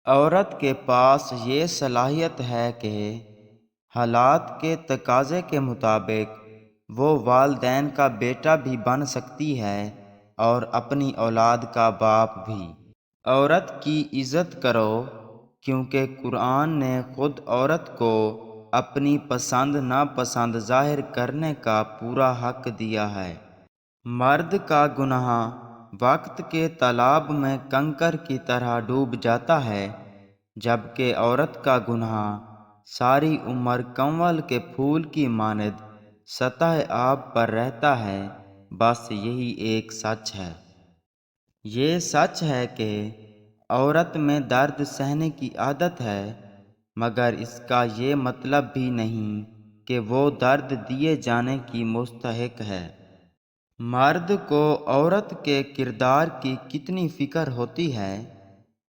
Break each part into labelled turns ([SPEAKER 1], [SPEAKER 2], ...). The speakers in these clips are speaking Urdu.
[SPEAKER 1] عورت کے پاس یہ صلاحیت ہے کہ حالات کے تقاضے کے مطابق وہ والدین کا بیٹا بھی بن سکتی ہے اور اپنی اولاد کا باپ بھی۔ عورت کی عزت کرو، کیونکہ قرآن نے خود عورت کو اپنی پسند ناپسند ظاہر کرنے کا پورا حق دیا ہے۔ مرد کا گناہ وقت کے تالاب میں کنکر کی طرح ڈوب جاتا ہے، جبکہ عورت کا گناہ ساری عمر کنول کے پھول کی مانند سطح آب پر رہتا ہے۔ بس یہی ایک سچ ہے۔ یہ سچ ہے کہ عورت میں درد سہنے کی عادت ہے، مگر اس کا یہ مطلب بھی نہیں کہ وہ درد دیے جانے کی مستحق ہے۔ مرد کو عورت کے کردار کی کتنی فکر ہوتی ہے،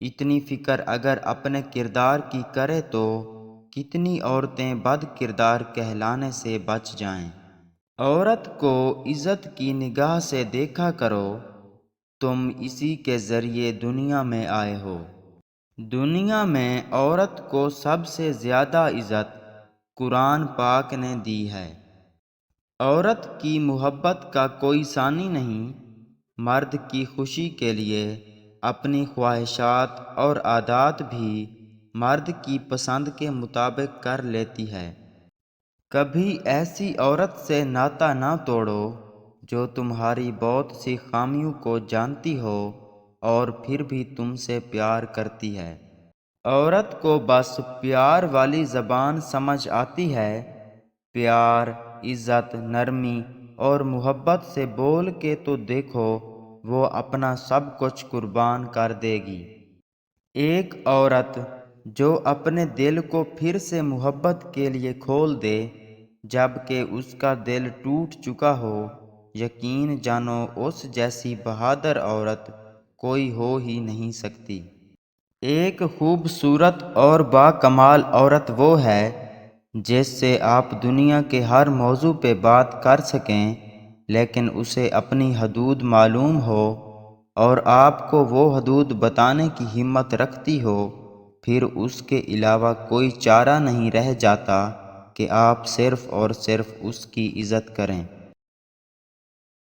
[SPEAKER 1] اتنی فکر اگر اپنے کردار کی کرے تو کتنی عورتیں بد کردار کہلانے سے بچ جائیں۔ عورت کو عزت کی نگاہ سے دیکھا کرو، تم اسی کے ذریعے دنیا میں آئے ہو۔ دنیا میں عورت کو سب سے زیادہ عزت قرآن پاک نے دی ہے۔ عورت کی محبت کا کوئی ثانی نہیں، مرد کی خوشی کے لیے اپنی خواہشات اور عادات بھی مرد کی پسند کے مطابق کر لیتی ہے۔ کبھی ایسی عورت سے ناطہ نہ توڑو جو تمہاری بہت سی خامیوں کو جانتی ہو اور پھر بھی تم سے پیار کرتی ہے۔ عورت کو بس پیار والی زبان سمجھ آتی ہے۔ پیار، عزت، نرمی اور محبت سے بول کے تو دیکھو، وہ اپنا سب کچھ قربان کر دے گی۔ ایک عورت جو اپنے دل کو پھر سے محبت کے لیے کھول دے جبکہ اس کا دل ٹوٹ چکا ہو، یقین جانو اس جیسی بہادر عورت کوئی ہو ہی نہیں سکتی۔ ایک خوبصورت اور باکمال عورت وہ ہے جس سے آپ دنیا کے ہر موضوع پہ بات کر سکیں، لیکن اسے اپنی حدود معلوم ہو اور آپ کو وہ حدود بتانے کی ہمت رکھتی ہو۔ پھر اس کے علاوہ کوئی چارہ نہیں رہ جاتا کہ آپ صرف اور صرف اس کی عزت کریں۔